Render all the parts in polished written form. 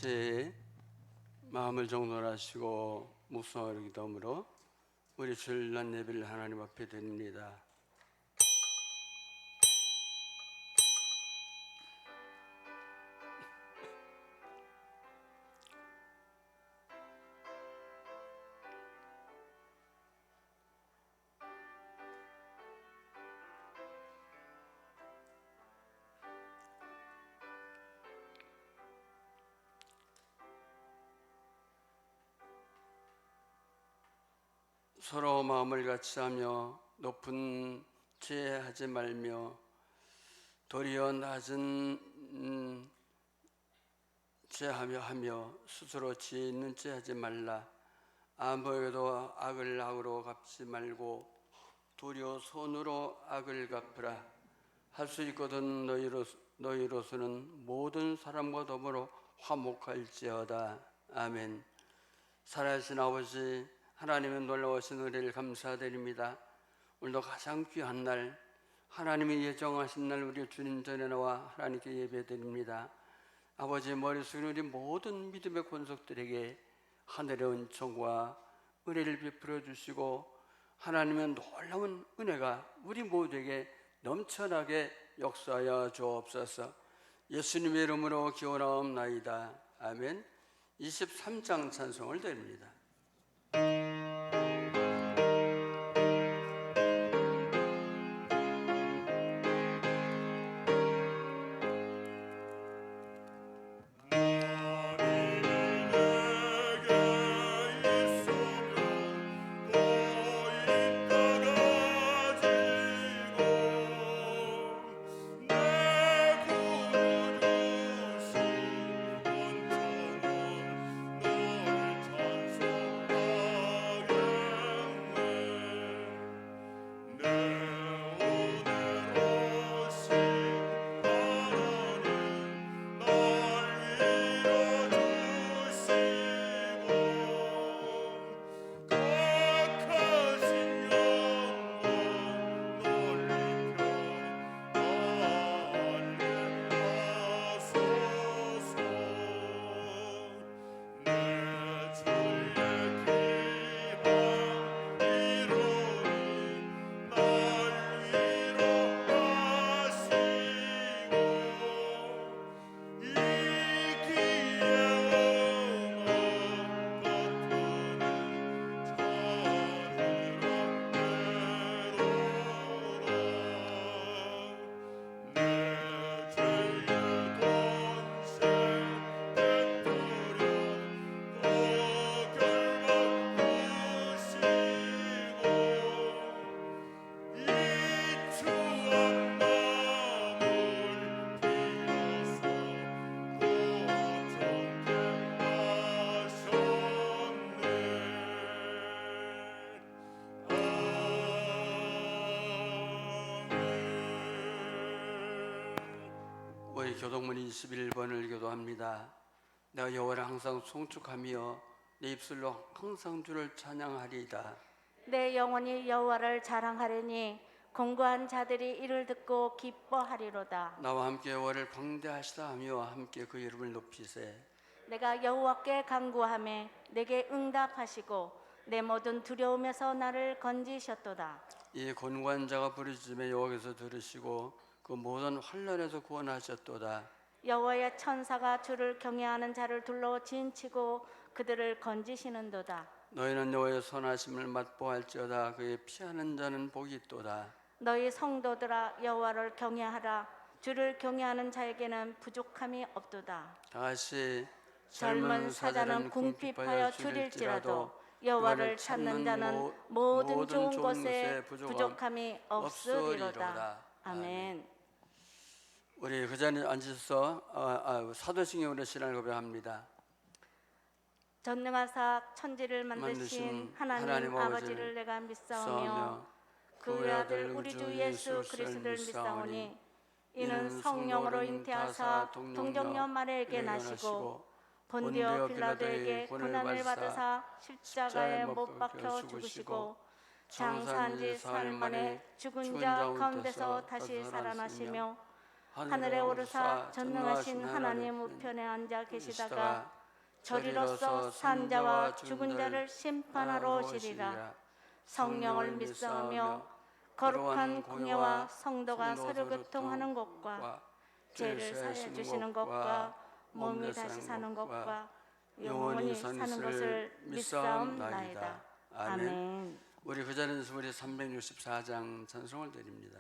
같이 마음을 정돈하시고 묵상하는 기도함으로 우리 주일날 예배를 하나님 앞에 드립니다. 서로 마음을 같이하며 높은 죄하지 말며 도리어 낮은 죄하며 스스로 지혜 있는 죄하지 말라. 아무에게도 악을 악으로 갚지 말고 도리어 손으로 악을 갚으라. 할 수 있거든 너희로서는 모든 사람과 더불어 화목할지어다. 아멘. 살아계신 아버지 하나님의 놀라우신 은혜를 감사드립니다. 오늘도 가장 귀한 날, 하나님이 예정하신 날 우리 주님 전에 나와 하나님께 예배드립니다. 아버지 머릿속에 우리 모든 믿음의 권속들에게 하늘의 은총과 은혜를 베풀어 주시고 하나님의 놀라운 은혜가 우리 모두에게 넘쳐나게 역사하여 주옵소서. 예수님의 이름으로 기원하옵나이다. 아멘. 23장 찬송을 드립니다. 우리 교동문 21번을 기도합니다. 내가 여호와를 항상 송축하며 내 입술로 항상 주를 찬양하리이다. 내 영혼이 여호와를 자랑하리니 공고한 자들이 이를 듣고 기뻐하리로다. 나와 함께 여호와를 광대하시다 하며 함께 그 이름을 높이세. 내가 여호와께 간구하매 내게 응답하시고 내 모든 두려움에서 나를 건지셨도다. 이 곤고한 자가 부르짖음에 여호와께서 들으시고 그 모든 환난에서 구원하셨도다. 여호와의 천사가 주를 경외하는 자를 둘러 진치고 그들을 건지시는도다. 너희는 여호와의 선하심을 맛보할지어다. 그의 피하는 자는 복이 있도다. 너희 성도들아 여호와를 경외하라. 주를 경외하는 자에게는 부족함이 없도다. 다시 젊은 사자는 궁핍하여 줄일지라도 여호와를 찾는 자는 모든 좋은 것에 부족함이 없으리로다. 아멘. 우리 그 자리에 앉으셔서 사도신경으로 신앙을 고백합니다. 전능하사 천지를 만드신 하나님 아버지를 내가 믿사오며 그 외아들 우리 주 예수 그리스도를 믿사오니 이는 성령으로 잉태하사 동정녀 마리아에게 나시고 본디오 빌라도에게 고난을 받으사 십자가에 못 박혀 죽으시고 장사한 지 사흘 만에 죽은 자 가운데서 다시 살아나시며 하늘에 오르사 전능하신 하나님 우편에 앉아 계시다가 저리로서 산 자와 죽은 자를 심판하러 오시리라. 성령을 믿사오며 거룩한 공예와 성도가 서로 교통하는 것과 죄를 사해 주시는 것과 몸이 다시 사는 것과 영원히 사는 것을 믿사옵나이다. 아멘. 우리 부자연스 우리 364장 찬송을 드립니다.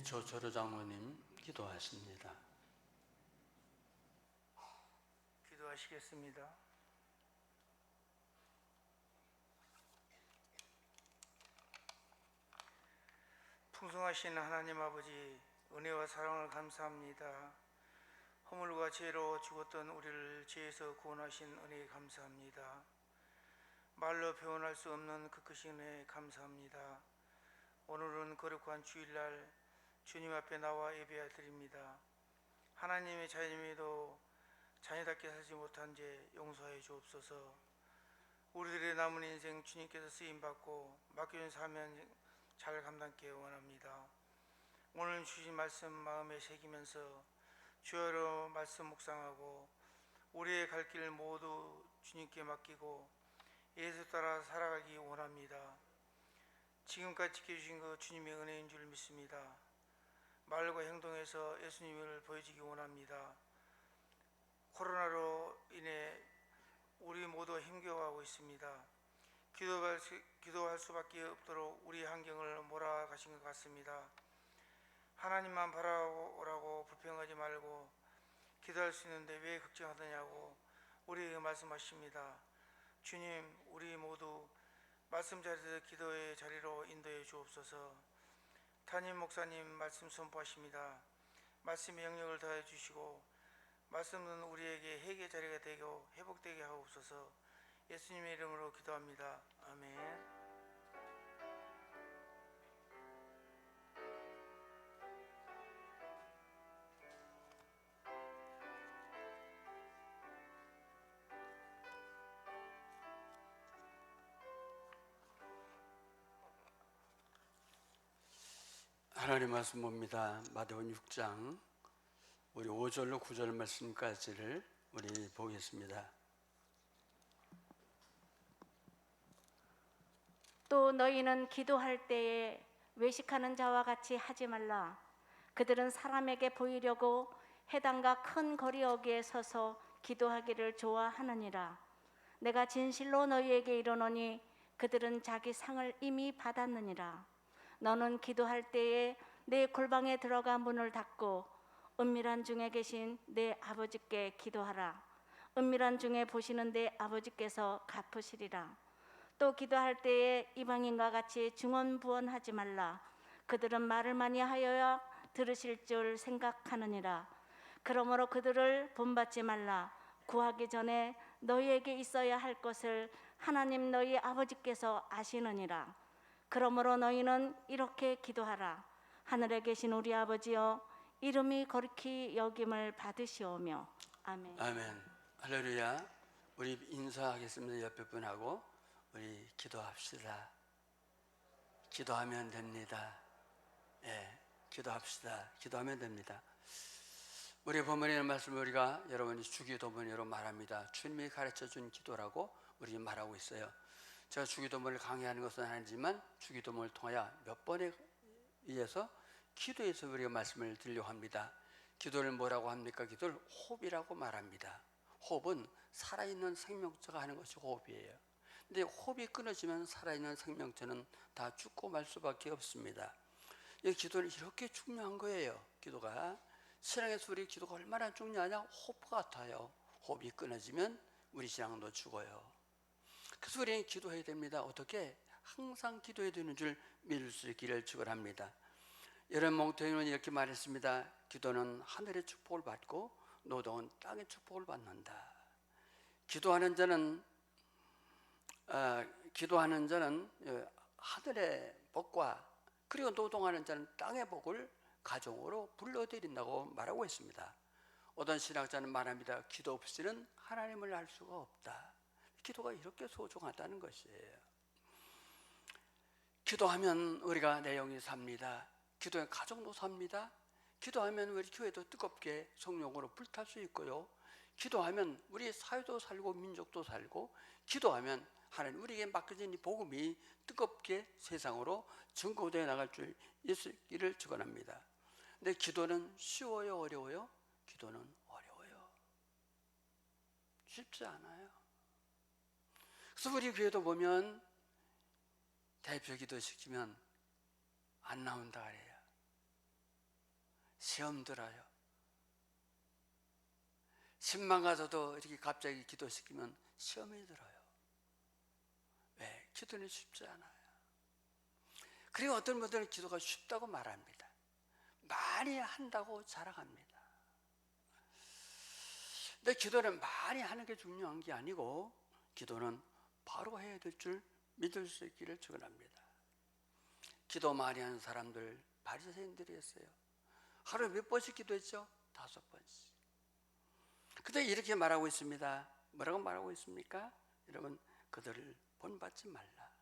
조철호 장로님 기도하십니다. 기도하시겠습니다. 풍성하신 하나님 아버지, 은혜와 사랑을 감사합니다. 허물과 죄로 죽었던 우리를 죄에서 구원하신 은혜에 감사합니다. 말로 표현할 수 없는 그 크신 은혜에 감사합니다. 오늘은 거룩한 주일날 주님 앞에 나와 예배해 드립니다. 하나님의 자녀임에도 자녀답게 살지 못한 죄 용서해 주옵소서. 우리들의 남은 인생 주님께서 쓰임받고 맡겨준 사명 잘 감당케 원합니다. 오늘 주신 말씀 마음에 새기면서 주여로 말씀 묵상하고 우리의 갈 길 모두 주님께 맡기고 예수 따라 살아가기 원합니다. 지금까지 지켜주신 그 주님의 은혜인 줄 믿습니다. 말과 행동에서 예수님을 보여주기 원합니다. 코로나로 인해 우리 모두가 힘겨워하고 있습니다. 기도할 수밖에 없도록 우리 환경을 몰아가신 것 같습니다. 하나님만 바라오라고 불평하지 말고 기도할 수 있는데 왜 걱정하느냐고 우리에게 말씀하십니다. 주님, 우리 모두 말씀 자리에서 기도의 자리로 인도해 주옵소서. 담임 목사님 말씀 선포하십니다. 말씀의 영역을 더해 주시고 말씀은 우리에게 회개 자리가 되고 회복되게 하옵소서. 예수님의 이름으로 기도합니다. 아멘. 하나님 말씀 봅니다. 마태복음 6장 우리 5절로 9절 말씀까지를 우리 보겠습니다. 또 너희는 기도할 때에 외식하는 자와 같이 하지 말라. 그들은 사람에게 보이려고 회당과 큰 거리 어귀에 서서 기도하기를 좋아하느니라. 내가 진실로 너희에게 이르노니 그들은 자기 상을 이미 받았느니라. 너는 기도할 때에 내 골방에 들어가 문을 닫고 은밀한 중에 계신 내 아버지께 기도하라. 은밀한 중에 보시는 내 아버지께서 갚으시리라. 또 기도할 때에 이방인과 같이 중언부언하지 말라. 그들은 말을 많이 하여야 들으실 줄 생각하느니라. 그러므로 그들을 본받지 말라. 구하기 전에 너희에게 있어야 할 것을 하나님 너희 아버지께서 아시느니라. 그러므로 너희는 이렇게 기도하라. 하늘에 계신 우리 아버지여, 이름이 거룩히 여김을 받으시오며. 아멘. 아멘. 할렐루야. 우리 인사하겠습니다. 옆에 분하고 우리 기도합시다. 기도하면 됩니다. 예, 기도합시다. 기도하면 됩니다. 우리 본문에 있는 말씀을 우리가 여러분이 주기도문으로 말합니다. 주님이 가르쳐준 기도라고 우리 말하고 있어요. 제가 주기도문을 강의하는 것은 아니지만 주기도문을 통하여 몇 번에 의해서 기도에서 우리가 말씀을 드리려고 합니다. 기도를 뭐라고 합니까? 기도를 호흡이라고 말합니다. 호흡은 살아있는 생명체가 하는 것이 호흡이에요. 근데 호흡이 끊어지면 살아있는 생명체는 다 죽고 말 수밖에 없습니다. 이 기도는 이렇게 중요한 거예요. 기도가 신앙에서 우리 기도가 얼마나 중요하냐? 호흡 같아요. 호흡이 끊어지면 우리 신앙도 죽어요. 그래서 우리는 기도해야 됩니다. 어떻게? 항상 기도해야 되는 줄 믿을 수 있기를 축원합니다. 여름 몽토에는 이렇게 말했습니다. 기도는 하늘의 축복을 받고 노동은 땅의 축복을 받는다. 기도하는 자는 하늘의 복과 그리고 노동하는 자는 땅의 복을 가정으로 불러들인다고 말하고 있습니다. 어떤 신학자는 말합니다. 기도 없이는 하나님을 알 수가 없다. 기도가 이렇게 소중하다는 것이에요. 기도하면 우리가 내 영이 삽니다. 기도하면 가정도 삽니다. 기도하면 우리 교회도 뜨겁게 성령으로 불탈 수 있고요. 기도하면 우리 사회도 살고 민족도 살고, 기도하면 하나님 우리에게 맡겨진 이 복음이 뜨겁게 세상으로 증거되어 나갈 줄 있기를 축원합니다. 근데 기도는 쉬워요, 어려워요? 기도는 어려워요. 쉽지 않아요. 그래서 우리 교회도 보면 대표 기도 시키면 안 나온다 그래요. 시험 들어요. 신만 가서도 이렇게 갑자기 기도시키면 시험이 들어요. 왜? 기도는 쉽지 않아요. 그리고 어떤 분들은 기도가 쉽다고 말합니다. 많이 한다고 자랑합니다. 근데 기도는 많이 하는 게 중요한 게 아니고 기도는 바로 해야 될 줄 믿을 수 있기를 축원합니다. 기도 많이 하는 사람들 바리새인들이었어요. 하루에 몇 번씩 기도했죠? 5번씩. 근데 이렇게 말하고 있습니다. 뭐라고 말하고 있습니까? 여러분, 그들을 본받지 말라.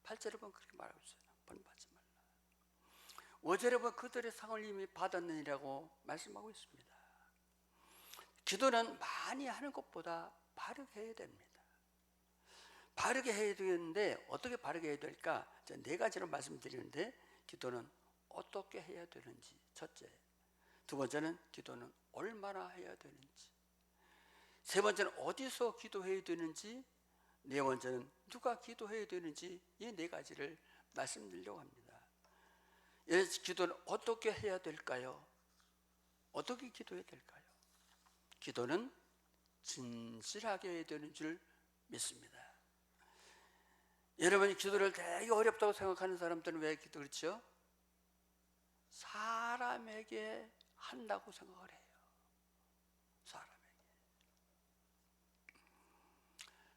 8절에 보면 그렇게 말하고 있어요. 본받지 말라. 5절에 보면 그들의 상을 이미 받았느니라고 말씀하고 있습니다. 기도는 많이 하는 것보다 바르게 해야 됩니다. 바르게 해야 되는데 어떻게 바르게 해야 될까? 4가지로 말씀드리는데, 기도는 어떻게 해야 되는지, 첫째. 두 번째는 기도는 얼마나 해야 되는지. 세 번째는 어디서 기도해야 되는지. 네 번째는 누가 기도해야 되는지. 이 4가지를 말씀드리려고 합니다. 기도는 어떻게 해야 될까요? 어떻게 기도해야 될까요? 기도는 진실하게 해야 되는 줄 믿습니다. 여러분이 기도를 되게 어렵다고 생각하는 사람들은 왜 기도 그렇죠? 사람에게 한다고 생각을 해요.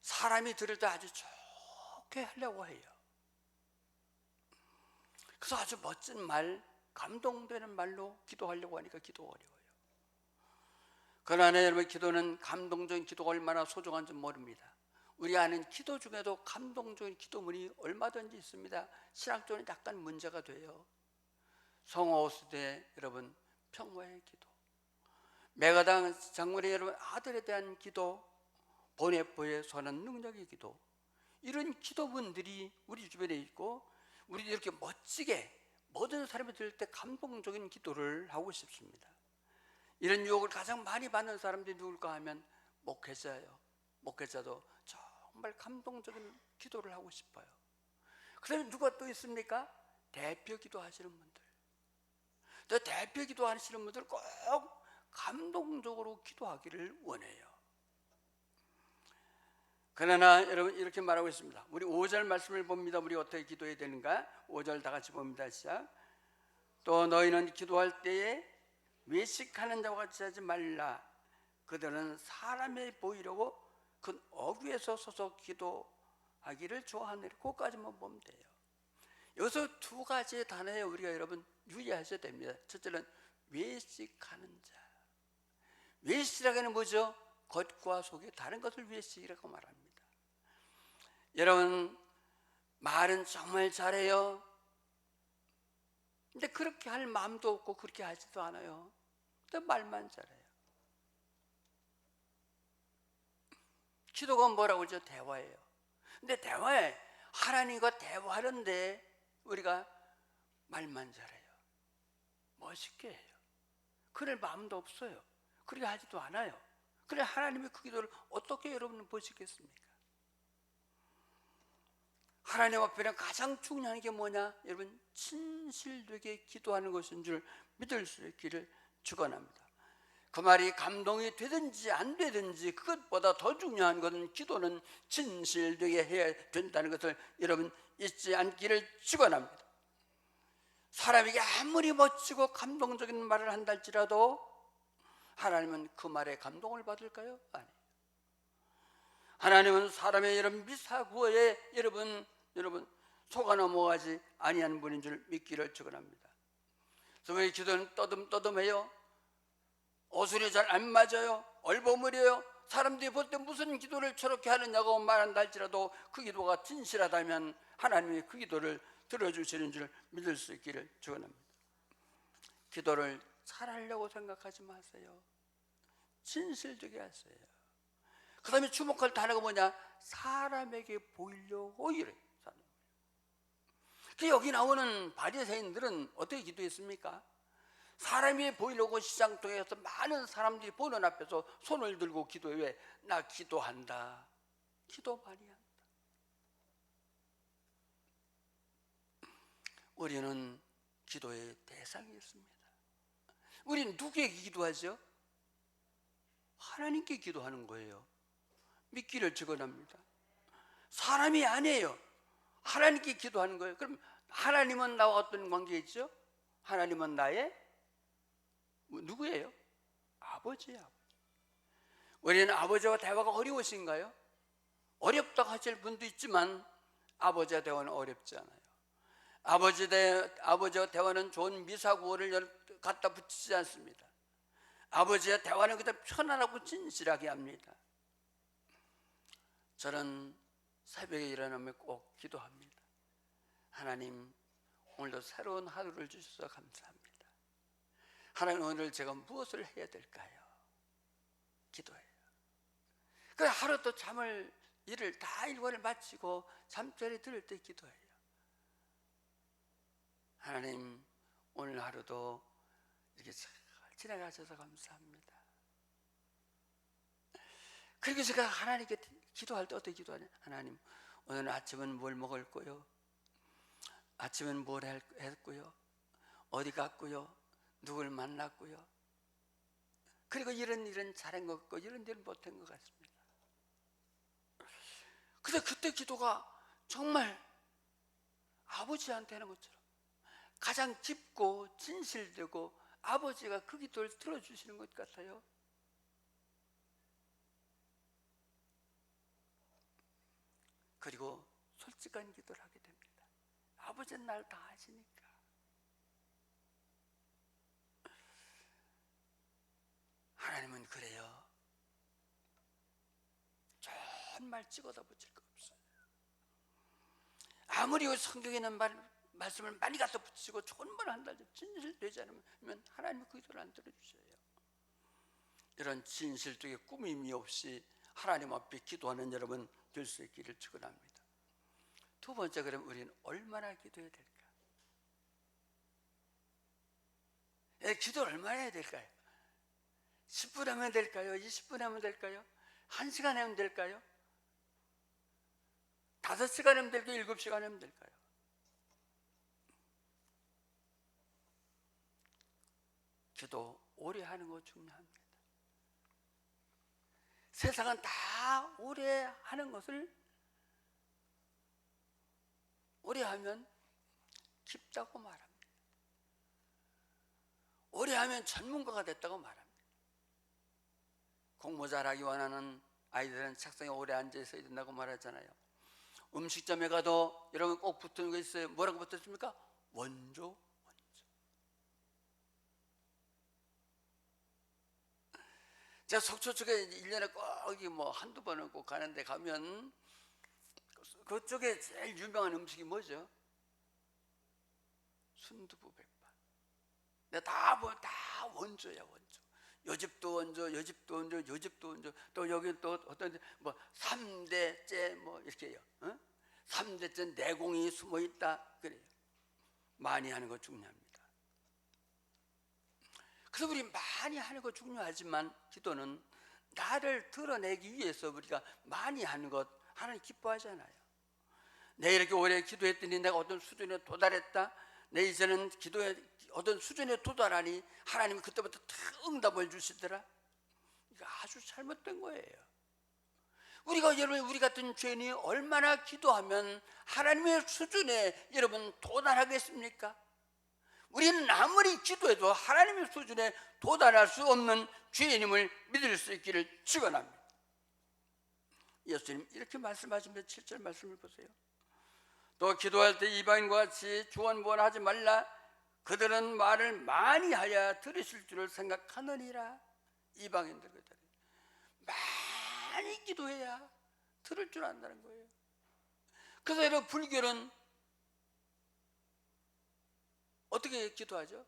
사람이 들을 때 아주 좋게 하려고 해요. 그래서 아주 멋진 말, 감동되는 말로 기도하려고 하니까 기도가 어려워요. 그러나 여러분, 기도는 감동적인 기도가 얼마나 소중한지 모릅니다. 우리 아는 기도 중에도 감동적인 기도문이 얼마든지 있습니다. 신학적으로 약간 문제가 돼요. 성호수대 여러분 평화의 기도, 메가당 장군의 여러분 아들에 대한 기도, 보네포의 선한 능력의 기도, 이런 기도문들이 우리 주변에 있고, 우리도 이렇게 멋지게 모든 사람이 들을 때 감동적인 기도를 하고 싶습니다. 이런 유혹을 가장 많이 받는 사람들이 누굴까 하면 목회자예요. 목회자도 정말 감동적인 기도를 하고 싶어요. 그다음에 누가 또 있습니까? 대표 기도하시는 분들. 또 대표 기도하시는 분들 꼭 감동적으로 기도하기를 원해요. 그러나 여러분, 이렇게 말하고 있습니다. 우리 5절 말씀을 봅니다. 우리 어떻게 기도해야 되는가? 5절 다 같이 봅니다. 시작. 또 너희는 기도할 때에 외식하는 자와 같이 하지 말라. 그들은 사람에 보이려고 큰 어귀에서 서서 기도하기를 좋아하느니. 그것까지만 보면 돼요. 여기서 2가지의 단어에 우리가 여러분 유의하셔야 됩니다. 첫째는 외식하는 자. 외식이라고 하는 뭐죠? 겉과 속이 다른 것을 외식이라고 말합니다. 여러분, 말은 정말 잘해요. 근데 그렇게 할 마음도 없고 그렇게 하지도 않아요. 근데 말만 잘해요. 기도가 뭐라고 그러죠? 대화예요. 근데 대화에 하나님과 대화하는데 우리가 말만 잘해요. 멋있게 해요. 그럴 마음도 없어요. 그렇게 하지도 않아요. 그래 하나님의 그 기도를 어떻게 여러분은 보시겠습니까? 하나님 앞에는 가장 중요한 게 뭐냐? 여러분, 진실되게 기도하는 것인 줄 믿을 수 있기를 축원합니다. 그 말이 감동이 되든지 안 되든지 그것보다 더 중요한 것은 기도는 진실되게 해야 된다는 것을 여러분 잊지 않기를 축원합니다. 사람에게 아무리 멋지고 감동적인 말을 한다 할지라도 하나님은 그 말에 감동을 받을까요? 아니에요. 하나님은 사람의 이런 미사구어에 여러분 속아 넘어가지 아니하는 분인 줄 믿기를 축원합니다. 그래서 기도는 떠듬떠듬해요. 어술이 잘 안 맞아요. 얼버무려요. 사람들이 볼 때 무슨 기도를 저렇게 하느냐고 말한다 할지라도 그 기도가 진실하다면 하나님이 그 기도를 들어주시는 줄 믿을 수 있기를 축원합니다. 기도를 잘하려고 생각하지 마세요. 진실되게 하세요. 그 다음에 주목할 단어가 뭐냐? 사람에게 보이려고 이래요. 여기 나오는 바리새인들은 어떻게 기도했습니까? 사람이 보이려고 시장통에서 많은 사람들이 보는 앞에서 손을 들고 기도해. 왜? 나 기도한다. 기도 많이 한다. 우리는 기도의 대상이 있습니다. 우리는 누구에게 기도하죠? 하나님께 기도하는 거예요. 믿기를 축원합니다. 사람이 아니에요. 하나님께 기도하는 거예요. 그럼 하나님은 나와 어떤 관계에 있죠? 하나님은 나의 누구예요? 아버지야. 우리는 아버지와 대화가 어려우신가요? 어렵다고 하실 분도 있지만 아버지와 대화는 어렵지 않아요. 아버지와 대화는 좋은 미사구호를 갖다 붙이지 않습니다. 아버지와 대화는 그냥 편안하고 진실하게 합니다. 저는 새벽에 일어나면 꼭 기도합니다. 하나님, 오늘도 새로운 하루를 주셔서 감사합니다. 하나님, 오늘 제가 무엇을 해야 될까요? 기도해요. 그 하루 또 일을 다 일과를 마치고 잠자리 들을 때 기도해요. 하나님, 오늘 하루도 이렇게 잘 지나가셔서 감사합니다. 그리고 제가 하나님께 기도할 때 어떻게 기도하냐? 하나님, 오늘 아침은 뭘 먹을 거요? 아침은 뭘 했고요? 어디 갔고요? 누굴 만났고요? 그리고 이런 일은 잘한 것 같고 이런 일은 못한 것 같습니다. 근데 그때 기도가 정말 아버지한테 하는 것처럼 가장 깊고 진실되고 아버지가 그 기도를 들어주시는 것 같아요. 그리고 솔직한 기도를 하게 됩니다. 아버지는 날 다 아시니까. 하나님은 그래요. 좋은 말 찍어다 붙일 거 없어요. 아무리 성경에는 말씀을 많이 갖다 붙이고 좋은 말 한다 해도 진실되지 않으면 하나님은 그 기도를 안 들어주셔요. 이런 진실되게 꾸밈이 없이 하나님 앞에 기도하는 여러분 될 수 있기를 축원합니다. 두 번째, 그럼 우리는 얼마나 기도해야 될까? 기도를 얼마나 해야 될까요? 10분 하면 될까요? 20분 하면 될까요? 1시간 하면 될까요? 5시간 하면 될까요? 7시간 하면 될까요? 기도 오래 하는 거 중요합니다. 세상은 다 오래 하는 것을 오래 하면 깊다고 말합니다. 오래 하면 전문가가 됐다고 말합니다. 공부 잘하기 원하는 아이들은 책상에 오래 앉아 있어야 된다고 말하잖아요. 음식점에 가도 여러분 꼭 붙는 거 있어요. 뭐라고 붙었습니까? 원조. 제가 속초 쪽에 1년에 꼭 뭐 한두 번은 꼭 가는데 가면 그쪽에 제일 유명한 음식이 뭐죠? 순두부 백반. 근데 다 원조야, 원조. 요 집도 원조, 요 집도 원조, 요 집도 원조. 또 여기 또 어떤 뭐 3대째 뭐 이렇게요. 3대째 내공이 숨어 있다. 그래요. 많이 하는 거 중요합니다. 그래서 우리 많이 하는 거 중요하지만 기도는 나를 드러내기 위해서 우리가 많이 하는 것 하나님 기뻐하잖아요. 내가 이렇게 오래 기도했더니 내가 어떤 수준에 도달했다. 내 이제는 기도에 어떤 수준에 도달하니 하나님이 그때부터 다 응답을 주시더라. 이거 아주 잘못된 거예요. 여러분, 우리 같은 죄인이 얼마나 기도하면 하나님의 수준에 여러분 도달하겠습니까? 우리는 아무리 기도해도 하나님의 수준에 도달할 수 없는 죄인임을 믿을 수 있기를 축원합니다. 예수님 이렇게 말씀하시면서 7절 말씀을 보세요. 또 기도할 때 이방인과 같이 주원부원하지 말라. 그들은 말을 많이 하여 들으실 줄을 생각하느니라. 이방인들 그들 많이 기도해야 들을 줄 안다는 거예요. 그래서 여러분, 불교는 어떻게 기도하죠?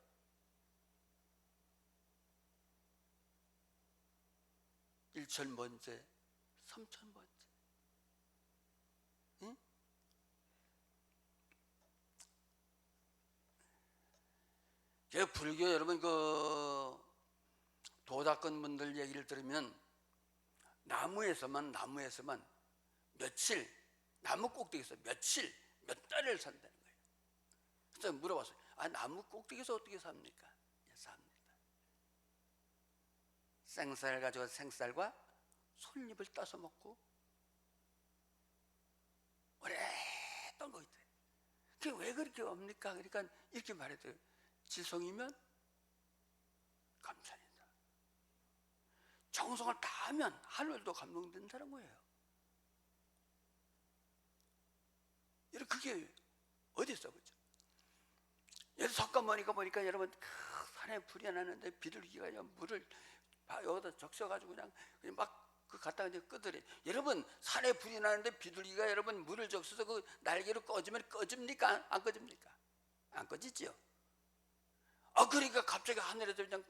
일천번째, 삼천번째. 응? 불교 여러분 도닦은 분들 얘기를 들으면 나무에서만 며칠, 나무 꼭대기에서 며칠, 몇 달을 산다는 거예요. 그래서 물어봤어요. 나무 꼭대기에서 어떻게 삽니까? 삽니다. 생쌀 가지고 생쌀과 솔잎을 떠서 먹고 오랫동안 거 있대. 그게 왜 그렇게 없니까? 그러니까 이렇게 말해도 지성이면 감찬이다. 정성을 다하면 하늘도 감동된다는 거예요. 여러분 그게 어디 있어 보죠? 여기 석가모니까 보니까 여러분 그 산에 불이 나는데 비둘기가 그냥 물을 여기다 적셔가지고 그냥 막 그 갖다가 이제 끄더래. 여러분 산에 불이 나는데 비둘기가 여러분 물을 적셔서 그 날개로 꺼지면 꺼집니까? 안 꺼집니까? 안 꺼지지요. 그러니까 갑자기 하늘에서 그냥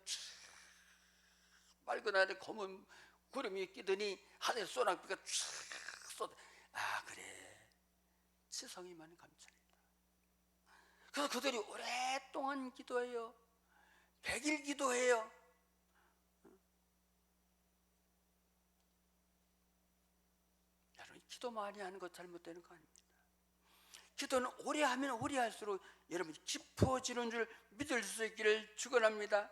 맑은 하늘에 검은 구름이 끼더니 하늘에 소낙비가 쫙 쏟아. 그래 지성이만 감천이다. 그래서 그들이 오랫동안 기도해요. 100일 기도해요. 여러분 기도 많이 하는 것 잘못되는 거 아닙니다. 기도는 오래 하면 오래 할수록 여러분이 깊어지는 줄 믿을 수 있기를 축원합니다.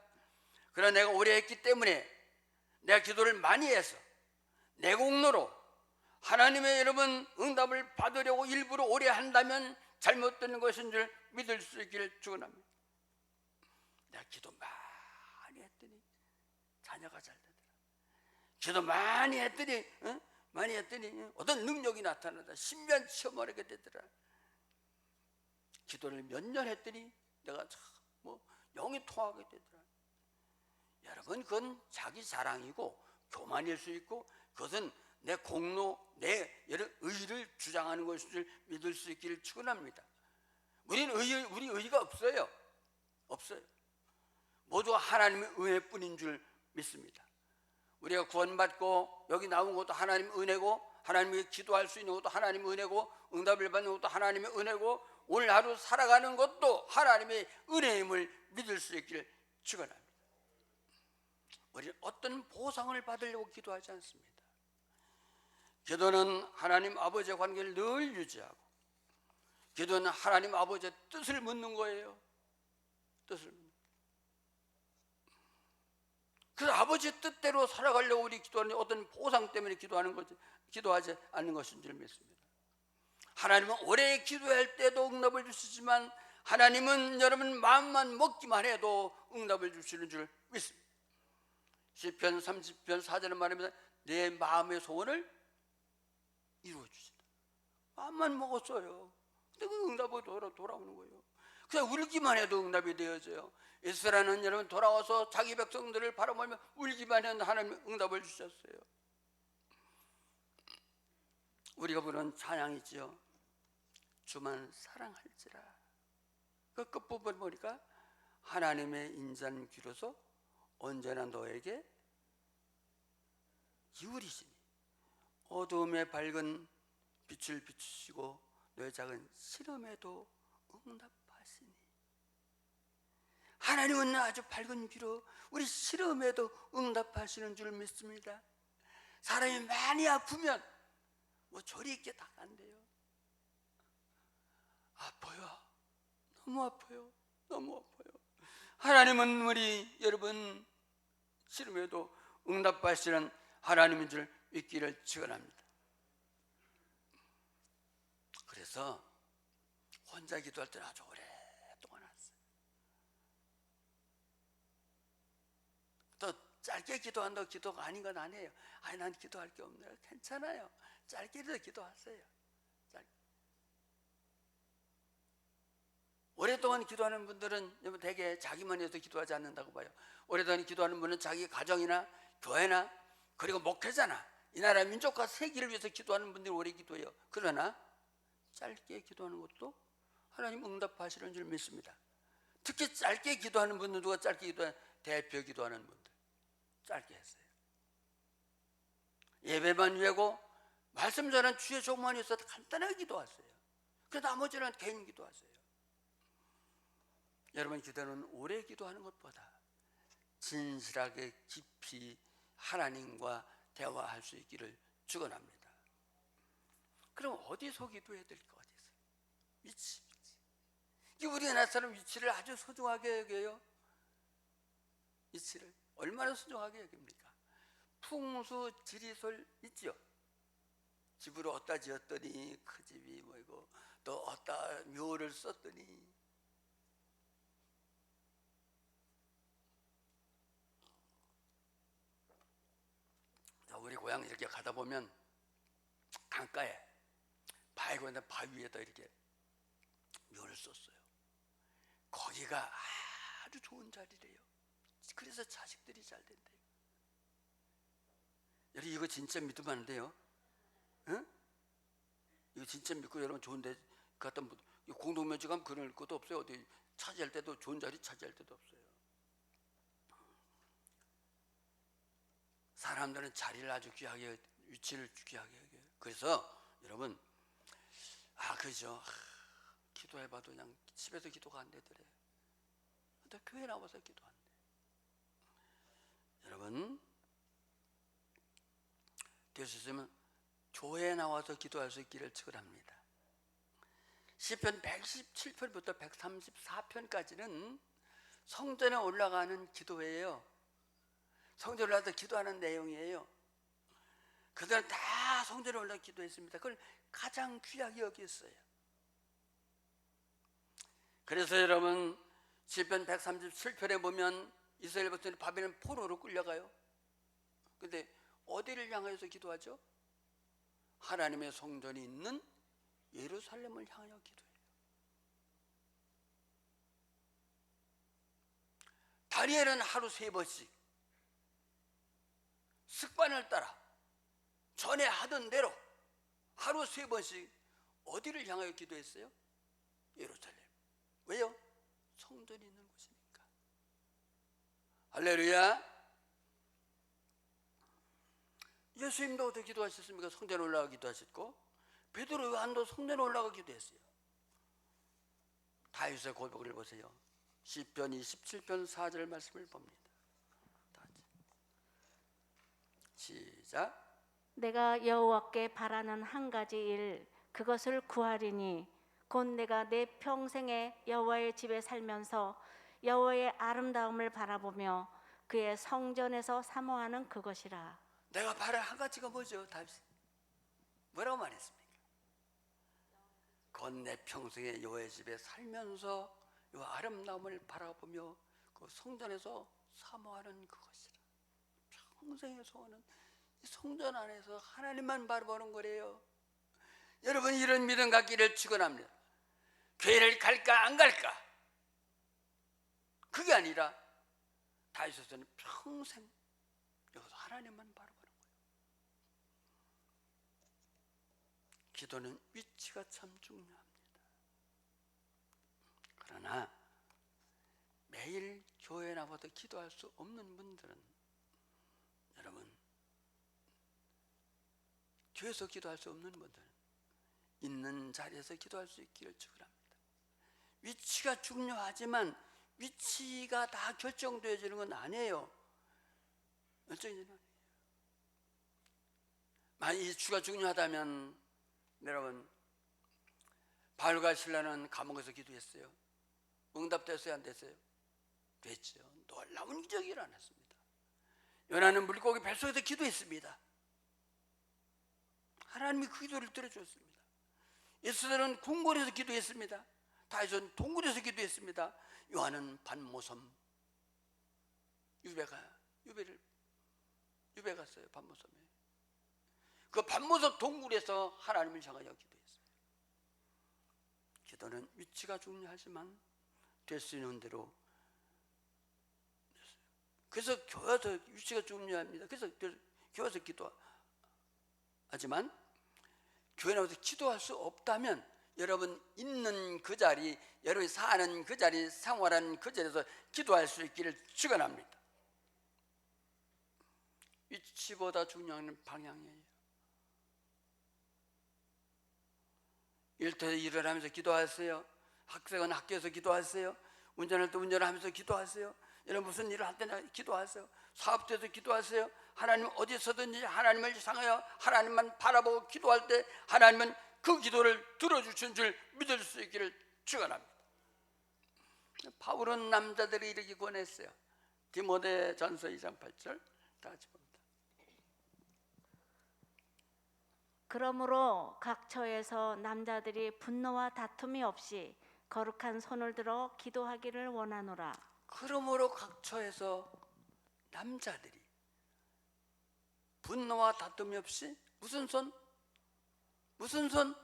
그러나 내가 오래 했기 때문에 내가 기도를 많이 해서 내 공로로 하나님의 여러분 응답을 받으려고 일부러 오래 한다면 잘못되는 것인 줄 믿을 수 있기를 축원합니다. 내가 기도 많이 했더니 자녀가 잘 되더라. 기도 많이 했더니 어떤 능력이 나타나다 신비한 체험을 하게 되더라. 기도를 몇 년 했더니 내가 참 영이 통하게 되더라. 여러분 그건 자기 자랑이고 교만일 수 있고 그것은 내 공로, 내 의의를 주장하는 것인 줄 믿을 수 있기를 축원합니다. 우리 의의가 없어요. 없어요. 모두가 하나님의 은혜뿐인 줄 믿습니다. 우리가 구원받고 여기 나온 것도 하나님의 은혜고 하나님께 기도할 수 있는 것도 하나님의 은혜고 응답을 받는 것도 하나님의 은혜고 오늘 하루 살아가는 것도 하나님의 은혜임을 믿을 수 있기를 축원합니다. 우리는 어떤 보상을 받으려고 기도하지 않습니다. 기도는 하나님 아버지의 관계를 늘 유지하고 기도는 하나님 아버지의 뜻을 묻는 거예요. 뜻을 묻는. 그래서 아버지의 뜻대로 살아가려고 우리 기도하는 어떤 보상 때문에 기도하지 않는 것인 줄 믿습니다. 하나님은 오래 기도할 때도 응답을 주시지만 하나님은 여러분 마음만 먹기만 해도 응답을 주시는 줄 믿습니다. 시편 30편 4절에 말합니다. 내 마음의 소원을 이루어 주신다. 마음만 먹었어요. 근데 그 응답이 돌아오는 거예요. 그냥 울기만 해도 응답이 되어져요. 이스라엘은 여러분 돌아와서 자기 백성들을 바라보며 울기만 해도 하나님 응답을 주셨어요. 우리가 부르는 찬양이지요. 주만 사랑할지라. 그 끝부분 보니까 하나님의 인자는 귀로서 언제나 너에게 기울이시니 어두움에 밝은 빛을 비추시고 너의 작은 시름에도 응답하시니. 하나님은 아주 밝은 귀로 우리 시름에도 응답하시는 줄 믿습니다. 사람이 많이 아프면 조리 있게 다 안 돼요. 아파요. 너무 아파요. 너무 아파요. 하나님은 우리 여러분 시름에도 응답하시는 하나님인 줄 믿기를 축원합니다. 그래서 혼자 기도할 때는 아주 오랫동안 왔어요. 또 짧게 기도한다고 기도가 아닌 건 아니에요. 난 기도할 게 없네요. 괜찮아요. 짧게라도 기도하세요. 짧게. 오랫동안 기도하는 분들은 대개 자기만 해서 기도하지 않는다고 봐요. 오랫동안 기도하는 분은 자기 가정이나 교회나 그리고 목회자나 이 나라 민족과 세계를 위해서 기도하는 분들이 오래 기도해요. 그러나 짧게 기도하는 것도 하나님 응답하시는 줄 믿습니다. 특히 짧게 기도하는 분들, 누가 짧게 기도하는 대표 기도하는 분들 짧게 했어요. 예배만 위하고 말씀 전한 주의 종만 위해서 간단하게 기도하세요. 그 나머지는 개인 기도하세요. 여러분 기도는 오래 기도하는 것보다 진실하게 깊이 하나님과 대화할 수 있기를 축원합니다. 그럼 어디서 기도해야 될 것 같아요? 위치. 우리나라 사람 위치를 아주 소중하게 여겨요. 위치를 얼마나 소중하게 여깁니까? 풍수 지리솔 있죠. 집으로 어디다 지었더니 그 집이 뭐이고 또 어디다 묘를 썼더니 우리 고향 이렇게 가다 보면 강가에 바위가 있는데 바위 위에다 이렇게 묘를 썼어요. 거기가 아주 좋은 자리래요. 그래서 자식들이 잘 된대요. 여러분 이거 진짜 믿으면 안 돼요. 응? 이거 진짜 믿고 여러분 좋은데 갖다 공동묘지 가면 그럴 것도 없어요. 어디 차지할 때도 좋은 자리 차지할 때도 없어요. 사람들은 자리를 아주 귀하게, 위치를 귀하게 여겨요. 그래서 여러분 그죠. 기도해봐도 그냥 집에서 기도가 안 되더래. 근데 교회 나와서 기도 안 돼. 여러분 될 수 있으면 교회에 나와서 기도할 수 있기를 축원합니다. 시편 117편부터 134편까지는 성전에 올라가는 기도예요. 성전에 올라가서 기도하는 내용이에요. 그들은 다 성전에 올라가 기도했습니다. 그걸 가장 귀하게 여겼어요. 그래서 여러분 시편 137편에 보면 이스라엘 백성들이 바벨론 포로로 끌려가요. 근데 어디를 향해서 기도하죠? 하나님의 성전이 있는 예루살렘을 향하여 기도해요. 다니엘은 하루 3번씩 습관을 따라 전에 하던 대로 하루 3번씩 어디를 향하여 기도했어요? 예루살렘. 왜요? 성전이 있는 곳이니까. 할렐루야. 예수님도 어떻게 기도하셨습니까? 성전에 올라가 기도하셨고, 베드로 요한도 성전에 올라가 기도했어요. 다윗의 고백을 보세요. 시편 27편 4절 말씀을 봅니다. 시작. 내가 여호와께 바라는 한 가지 일, 그것을 구하리니 곧 내가 내 평생에 여호와의 집에 살면서 여호와의 아름다움을 바라보며 그의 성전에서 사모하는 그것이라. 내가 바라는 한 가지가 뭐죠? 다윗 뭐라고 말했습니까? 곧 내 평생에 여호와의 집에 살면서 이 아름다움을 바라보며 그 성전에서 사모하는 그것이라. 평생의 소원은 이 성전 안에서 하나님만 바라보는 거래요. 여러분 이런 믿음 갖기를 축원합니다. 교회를 갈까 안 갈까? 그게 아니라 다윗은 평생 여기서 하나님만 바라보는 거예요. 기도는 위치가 참 중요합니다. 그러나 매일 교회에 나와도 기도할 수 없는 분들은 여러분 교회에서 기도할 수 없는 분들은 있는 자리에서 기도할 수 있기를 축원합니다. 위치가 중요하지만 위치가 다 결정되어지는 건 아니에요. 만약 위치가 중요하다면 여러분 바울과 실라는 감옥에서 기도했어요. 응답됐어요? 안 됐어요? 됐죠. 놀라운 기적이 일어났습니다. 요나는 물고기 뱃속에서 기도했습니다. 하나님이 그 기도를 들어주었습니다. 에스더는 궁궐에서 기도했습니다. 다윗은 동굴에서 기도했습니다. 요한은 반모섬 유배 갔어요. 반모섬에. 그 반모섬 동굴에서 하나님을 향하여 기도했어요. 기도는 위치가 중요하지만 될 수 있는 대로. 그래서 교회에서 위치가 중요합니다. 그래서 교회에서 기도하지만 교회 나와서 기도할 수 없다면 여러분 있는 그 자리, 여러분이 사는 그 자리, 생활하는 그 자리에서 기도할 수 있기를 축원합니다. 위치보다 중요한 방향이에요. 일터에서 일을 하면서 기도하세요. 학생은 학교에서 기도하세요. 운전할 때 운전을 하면서 기도하세요. 여러분 무슨 일을 할 때나 기도하세요. 사업대에서 기도하세요. 하나님 어디서든지 하나님을 향하여 하나님만 바라보고 기도할 때 하나님은 그 기도를 들어주신 줄 믿을 수 있기를 축원합니다. 바울은 남자들이 이렇게 권했어요. 디모데 전서 2장 8절 다 같이 봅니다. 그러므로 각 처에서 남자들이 분노와 다툼이 없이 거룩한 손을 들어 기도하기를 원하노라. 그러므로 각 처에서 남자들이 분노와 다툼이 없이 무슨 손? 무슨 손?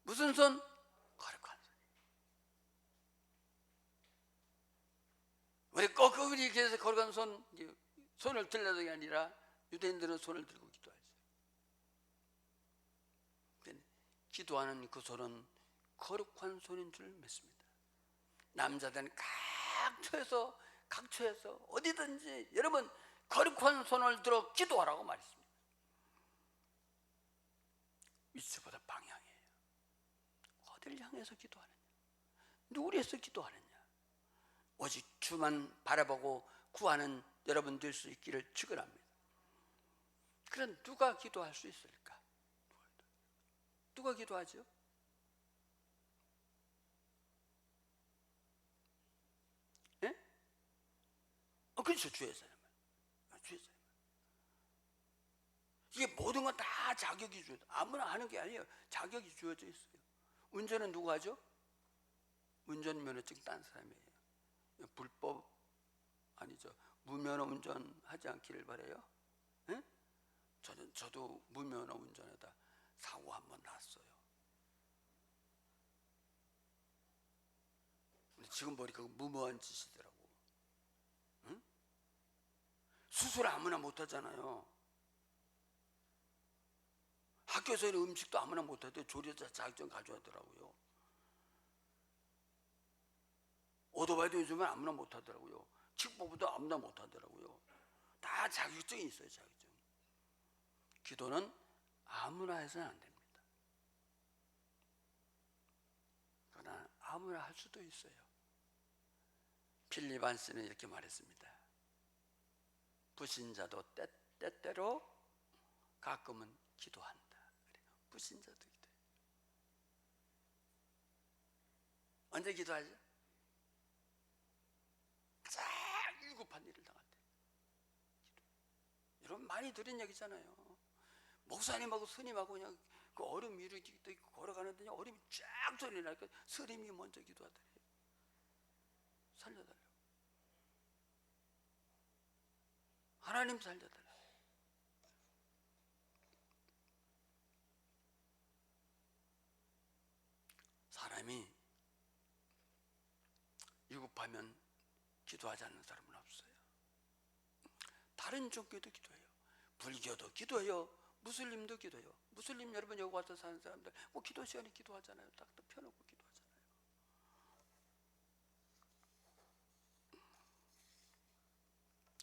무슨 손? 거룩한 손. 우리 꼭 이렇게 해서 거룩한 손을 들려는 게 아니라 유대인들은 손을 들고 기도하죠. 기도하는 그 손은 거룩한 손인 줄 믿습니다. 남자들은 각 처에서 어디든지 여러분 거룩한 손을 들어 기도하라고 말했습니다. 위치보다 방향이에요. 어디를 향해서 기도하느냐, 누구를 해서 기도하느냐, 오직 주만 바라보고 구하는 여러분 될 수 있기를 축원합니다. 그럼 누가 기도할 수 있을까? 누가 기도하죠? 예? 그렇죠. 주의 사람. 주의 사람. 이게 모든 건 다 자격이 주어져. 아무나 하는 게 아니에요. 자격이 주어져 있어요. 운전은 누가 하죠? 운전면허증 딴 사람이에요. 불법 아니죠. 무면허 운전하지 않기를 바라요. 예? 저도 무면허 운전하다 사고 한 번 났어요. 근데 지금 보니까 무모한 짓이더라고. 응? 수술 아무나 못하잖아요. 학교에서 음식도 아무나 못하대. 조리사 자격증 가져왔더라고요. 오토바이도 요즘은 아무나 못하더라고요. 킥보드도 아무나 못하더라고요. 다 자격증이 있어요. 자격증. 기도는 아무나 해서는 안 됩니다. 그러나 아무나 할 수도 있어요. 필리반스는 이렇게 말했습니다. 불신자도 때때로 가끔은 기도한다. 불신자도 기도해요. 언제 기도하죠? 가장 위급한 일을 당한대. 여러분 많이 들은 얘기잖아요. 목사님하고 스님하고 그냥 그 얼음 위로 걸어가는데 얼음이 쫙 소리 나니까 스님이 먼저 기도하더래요. 살려달라고. 하나님 살려달라고. 사람이 위급하면 기도하지 않는 사람은 없어요. 다른 종교도 기도해요. 불교도 기도해요. 무슬림도 기도해요. 무슬림 여러분 여기 와서 사는 사람들 뭐 기도 시간에 기도하잖아요. 딱 펴놓고 기도하잖아요.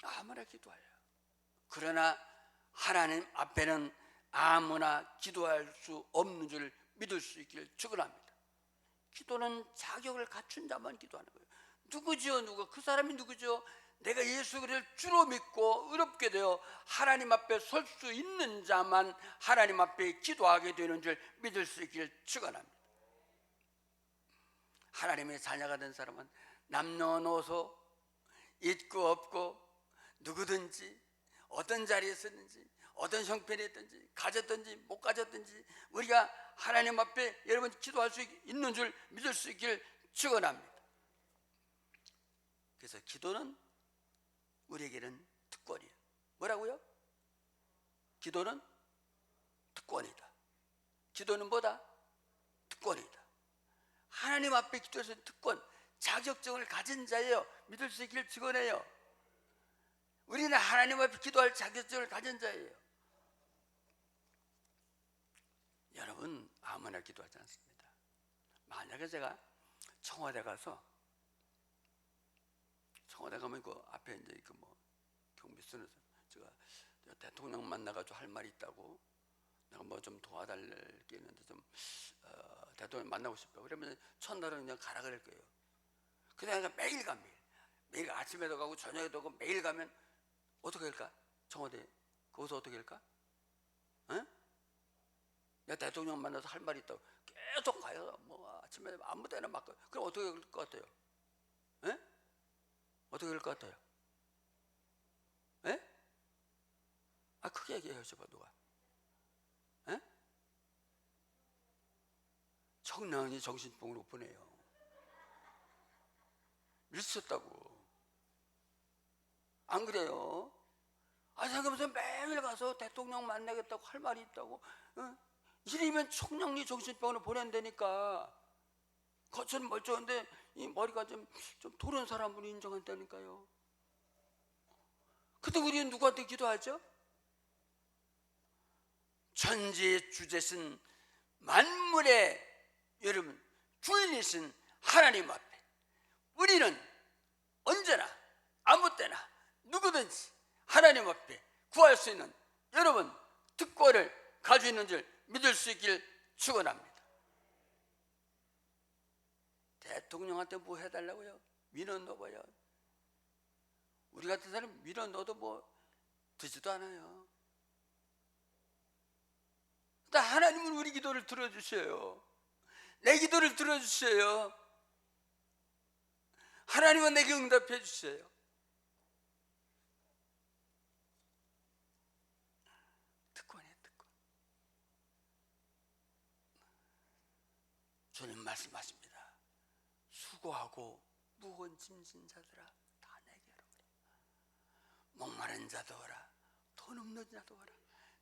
아무나 기도해요. 그러나 하나님 앞에는 아무나 기도할 수 없는 줄 믿을 수 있기를 축원합니다. 기도는 자격을 갖춘 자만 기도하는 거예요. 누구지요? 누구? 그 사람이 누구죠? 내가 예수 그리스도를 주로 믿고 의롭게 되어 하나님 앞에 설 수 있는 자만 하나님 앞에 기도하게 되는 줄 믿을 수 있기를 축원합니다. 하나님의 자녀가 된 사람은 남녀노소 있고 없고 누구든지 어떤 자리에 있었는지 어떤 형편이 있든지 가졌든지 못 가졌든지 우리가 하나님 앞에 여러분 기도할 수 있는 줄 믿을 수 있기를 축원합니다. 그래서 기도는 우리에게는 특권이에요. 뭐라고요? 기도는 특권이다. 기도는 뭐다? 특권이다. 하나님 앞에 기도해서 특권, 자격증을 가진 자예요. 믿을 수 있기를 축원해요. 우리는 하나님 앞에 기도할 자격증을 가진 자예요. 여러분 아무나 기도하지 않습니다. 만약에 제가 청와대 가서 청와대 가면 그 앞에 이제 그 뭐 경비선에서 제가 대통령 만나가지고 할 말이 있다고 내가 뭐 좀 도와달랄 게 있는데 좀 대통령 만나고 싶다. 그러면 첫날은 그냥 가라 그럴 거예요. 그냥 내가 매일 가 매일 아침에도 가고 저녁에도 가고 매일 가면 어떻게 할까? 청와대 거기서 어떻게 할까? 응? 내가 대통령 만나서 할 말이 있다고 계속 가요. 뭐 아침에 아무 때나 막 가요. 그럼 어떻게 할 것 같아요? 에? 어떻게 할 것 같아요? 에? 크게 얘기해요, 봐 누가? 에? 청량리 정신병으로 보내요. 미쳤다고. 안 그래요? 생각해보세요. 매일 가서 대통령 만나겠다고 할 말이 있다고. 이러면 청량리 정신병원에 보낸다니까. 겉은 멀쩡한데 이 머리가 좀 도른 사람으로 인정한다니까요. 근데 우리는 누구한테 기도하죠? 천지의 주제신 만물의 여러분 주인이신 하나님 앞에 우리는 언제나 아무 때나 누구든지 하나님 앞에 구할 수 있는 여러분 특권을 가지고 있는 줄 믿을 수 있길 축원합니다. 대통령한테 뭐 해달라고요? 민원 넣어봐요. 우리 같은 사람 민원 넣어도 뭐 되지도 않아요. 근데 하나님은 우리 기도를 들어주셔요. 내 기도를 들어주셔요. 하나님은 내게 응답해 주셔요. 특권이에요, 특권. 주님 말씀하십니다. 수고하고 무거운 짐진 자들아 다 내게로 오라. 목마른 자도 오라. 돈 없는 자도 오라.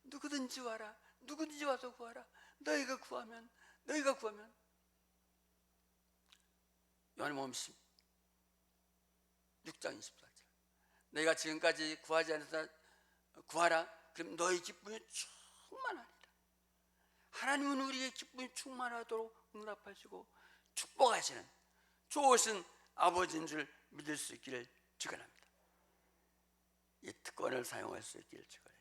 누구든지 와라. 누구든지 와서 구하라. 너희가 구하면 요한복음 6장 24절 너희가 지금까지 구하지 않아서 구하라. 그럼 너희 기쁨이 충만하리라. 하나님은 우리의 기쁨이 충만하도록 응답하시고 축복하시는 좋으신 아버지인 줄 믿을 수 있기를 축원합니다. 이 특권을 사용할 수 있기를 축원해요.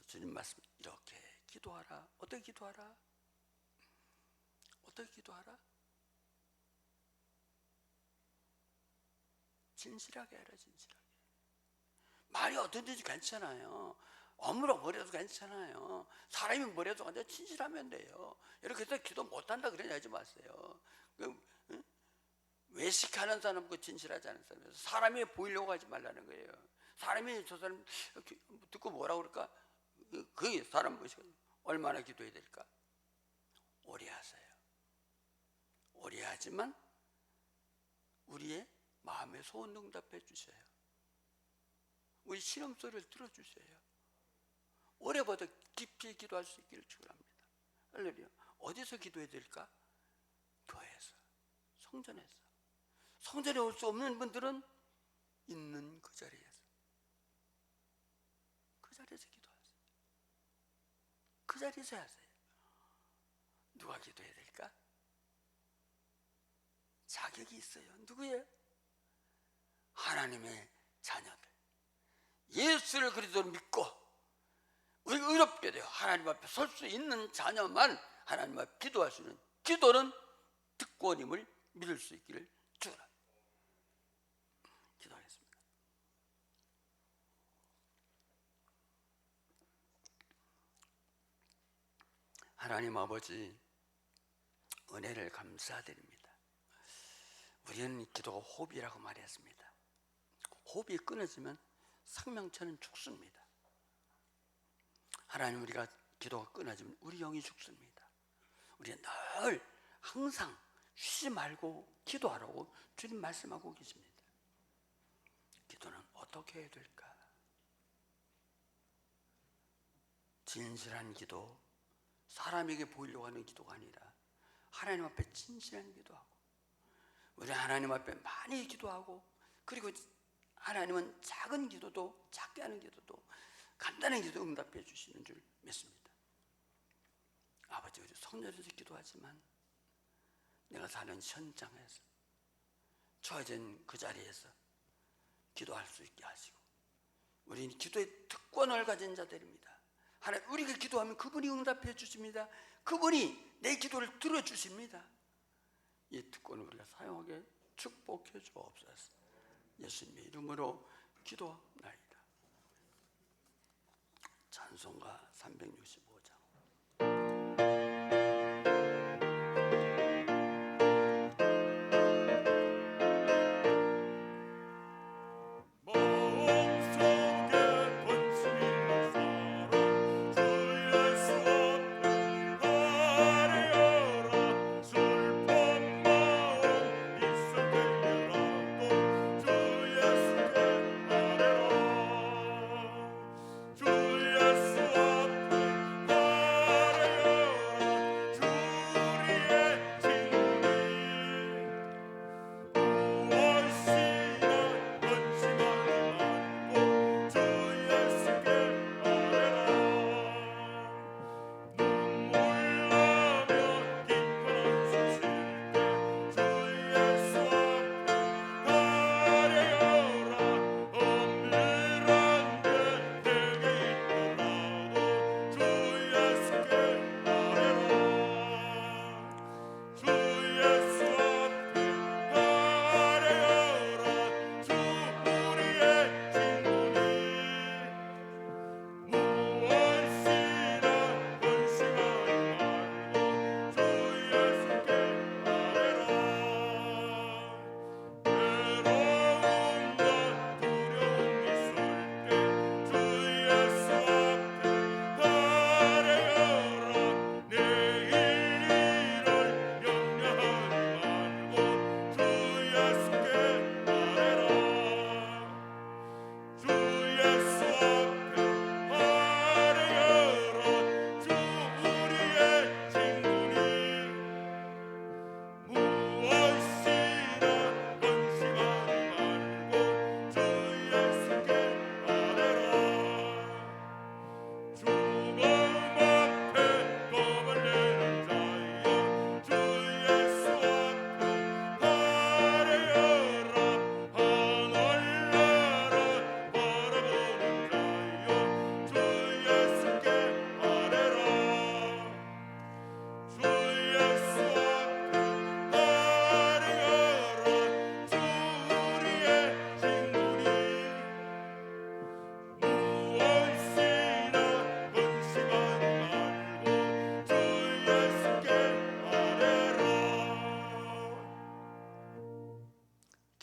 주님 말씀 이렇게 기도하라. 어떻게 기도하라? 어떻게 기도하라? 진실하게 해라. 진실하게. 말이 어떤지 괜찮아요. 어무로 버려도 괜찮아요. 사람이 버려도 완전 진실하면 돼요. 이렇게 해서 기도 못한다 그러냐 하지 마세요. 외식하는 사람 그 진실하지 않은 사람이에요. 사람이 보이려고 하지 말라는 거예요. 사람이 저 사람 듣고 뭐라 그럴까? 그 사람 보시고 얼마나 기도해야 될까? 오래 하세요. 오래 하지만 우리의 마음의 소원 응답해 주셔요. 우리 신음 소리를 들어주셔요. 오래보다 깊이 기도할 수 있기를 축원합니다. 할렐루야. 어디서 기도해야 될까? 교회에서, 성전에서. 성전에 올 수 없는 분들은 있는 그 자리에서 기도하세요. 그 자리에서 하세요. 누가 기도해야 될까? 자격이 있어요. 누구예요? 하나님의 자녀들. 예수를 그리스도로 믿고 우리가 의롭게 되어 하나님 앞에 설 수 있는 자녀만 하나님 앞에 기도할 수 있는 기도는 특권임을 믿을 수 있기를 축원합니다. 기도하겠습니다. 하나님 아버지 은혜를 감사드립니다. 우리는 기도가 호흡이라고 말했습니다. 호흡이 끊어지면 생명체는 죽습니다. 하나님 우리가 기도가 끊어지면 우리 영이 죽습니다. 우리는 늘 항상 쉬지 말고 기도하라고 주님 말씀하고 계십니다. 기도는 어떻게 해야 될까? 진실한 기도, 사람에게 보이려고 하는 기도가 아니라 하나님 앞에 진실한 기도하고 우리 하나님 앞에 많이 기도하고 그리고 하나님은 작은 기도도 작게 하는 기도도 간단한 기도 응답해 주시는 줄 믿습니다. 아버지 우리 성전에서 기도하지만 내가 사는 현장에서 처해진 그 자리에서 기도할 수 있게 하시고 우리는 기도의 특권을 가진 자들입니다. 하나님 우리가 기도하면 그분이 응답해 주십니다. 그분이 내 기도를 들어주십니다. 이 특권을 우리가 사용하게 축복해 주옵소서. 예수님의 이름으로 기도나이다. 찬송가 365장.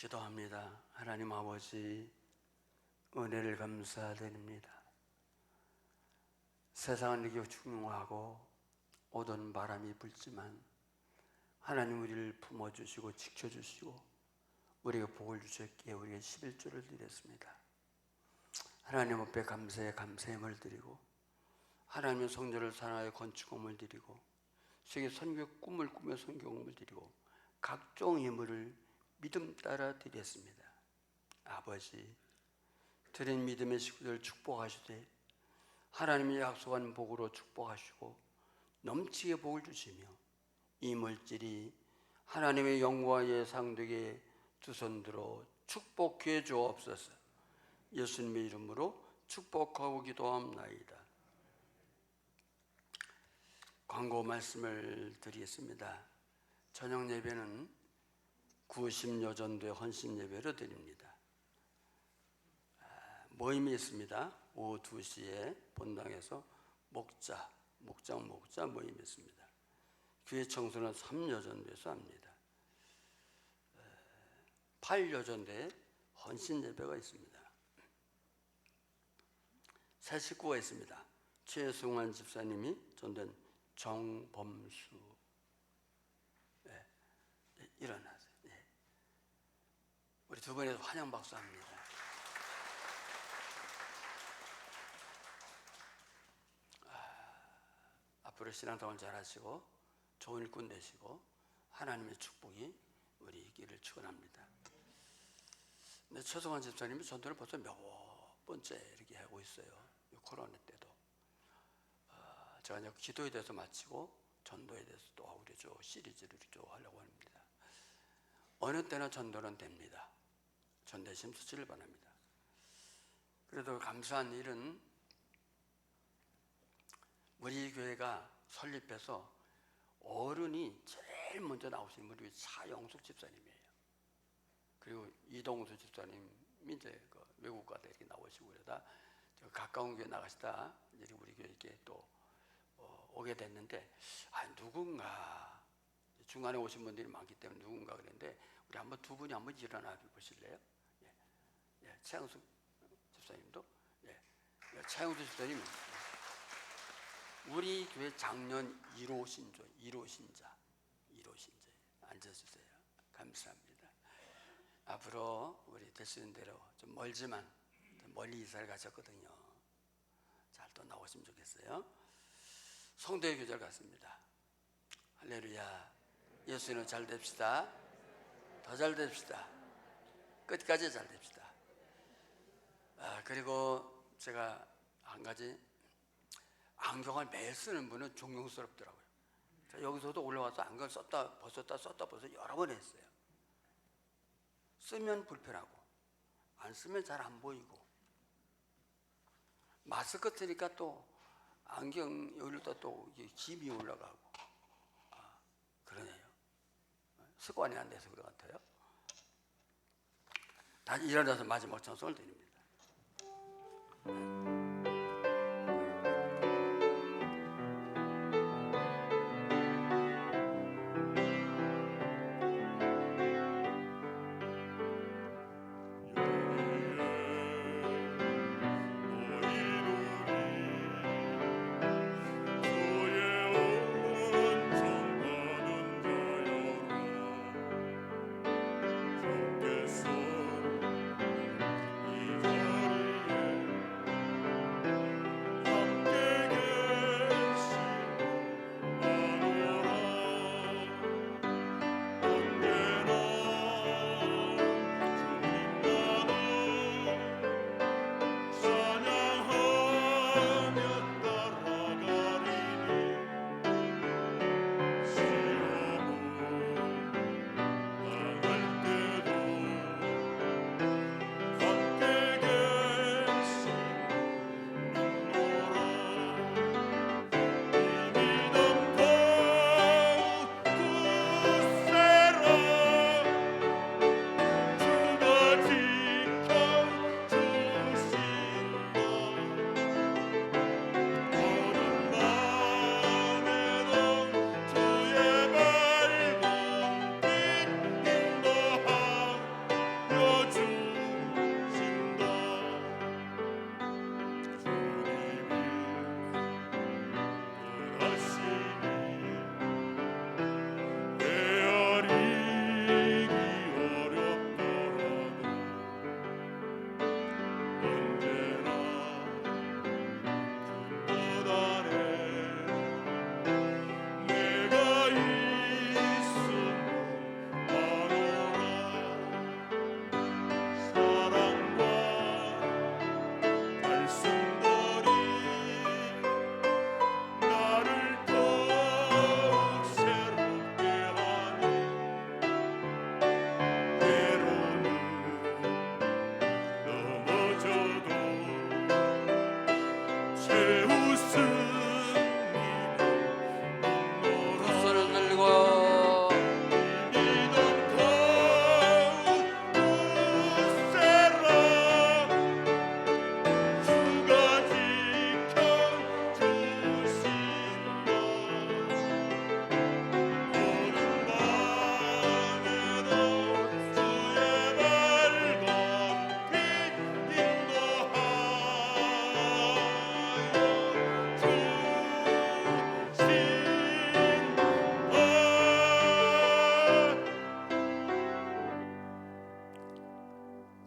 기도합니다. 하나님 아버지, 은혜를 감사드립니다. 세상은 이렇게 흉흉하고 오던 바람이 불지만 하나님 우리를 품어주시고 지켜주시고 우리가 복을 주셨기에 우리가 11조를 드렸습니다. 하나님 앞에 감사의 감사함을 드리고 하나님의 성전을 사랑하여 건축금을 드리고 세계 선교의 꿈을 꾸며 선교금을 드리고 각종 예물을 믿음 따라 드렸습니다. 아버지, 드린 믿음의 식구들 축복하시되 하나님의 약속한 복으로 축복하시고 넘치게 복을 주시며 이 물질이 하나님의 영광과 예상되게 두 손 들어 축복해 주옵소서. 예수님의 이름으로 축복하고 기도합나이다. 광고 말씀을 드리겠습니다. 저녁 예배는 90여 전도의 헌신 예배로 드립니다. 모임이 있습니다. 오후 2시에 본당에서 목자 모임이 있습니다. 교회 청소는 3여전도에서 합니다. 8여전도에 헌신 예배가 있습니다. 새 식구가 있습니다. 최승환 집사님이 전된 정범수. 일어나세요. 우리 두 분에서 환영 박수 합니다. 앞으로 신앙생활 잘하시고 좋은 일꾼 되시고 하나님의 축복이 우리 있기를 축원합니다. 근데 최성환 집사님이 전도를 벌써 몇 번째 이렇게 하고 있어요. 코로나 때도 제가 이제 기도에 대해서 마치고 전도에 대해서 또 우리 시리즈를 좀 하려고 합니다. 어느 때나 전도는 됩니다. 전대심 수치를 바랍니다. 그래도 감사한 일은 우리 교회가 설립해서 어른이 제일 먼저 나오신 분이 우리 차영숙 집사님이에요. 그리고 이동수 집사님이 이제 그 외국 가다 이렇게 나오시고 그러다 가까운 교회 나가시다 이제 우리 교회 이렇게 또 오게 됐는데 누군가 중간에 오신 분들이 많기 때문에 누군가 그랬는데 우리 한번 두 분이 한번 일어나 보실래요? 차영숙 집사님도 차영숙 집사님 우리 교회 작년 1호 신자 앉아주세요. 감사합니다. 앞으로 우리 되시는 대로 좀 멀지만 멀리 이사를 가셨거든요. 잘 또 나오시면 좋겠어요. 성도의 교절 같습니다. 할렐루야. 예수는 잘 됩시다. 더 잘 됩시다. 끝까지 잘 됩시다. 그리고 제가 한 가지 안경을 매일 쓰는 분은 존경스럽더라고요. 여기서도 올라와서 안경을 썼다 벗었다 여러 번 했어요. 쓰면 불편하고 안 쓰면 잘 안 보이고 마스크 쓰니까 또 안경 여기다 또 김이 올라가고 그러네요. 습관이 안 돼서 그런 것 같아요. 다시 일어나서 마지막 찬송을 드립니다.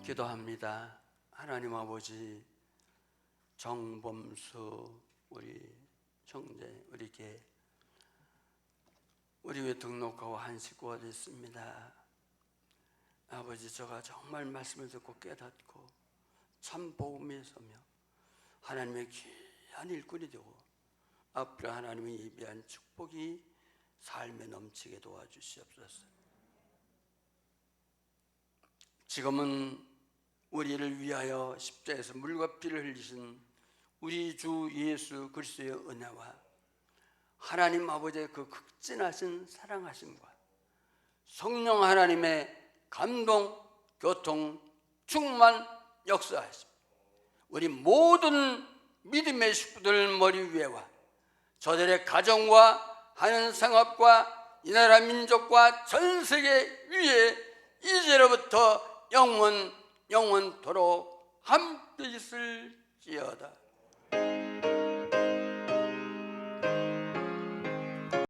기도합니다. 하나님 아버지, 정범수 우리 형제, 우리 개, 우리 왜 등록하고 한 식구가 됐습니다. 아버지, 저가 정말 말씀을 듣고 깨닫고 참 복음에 서며 하나님의 귀한 일꾼이 되고 앞으로 하나님의 예비한 축복이 삶에 넘치게 도와주시옵소서. 지금은 우리를 위하여 십자가에서 물과 피를 흘리신 우리 주 예수 그리스도의 은혜와 하나님 아버지의 그 극진하신 사랑하심과 성령 하나님의 감동, 교통, 충만, 역사하심, 우리 모든 믿음의 식구들 머리 위에와 저들의 가정과 하는 생업과 이 나라 민족과 전 세계 위에 이제로부터 영원토록 함께 있을지어다.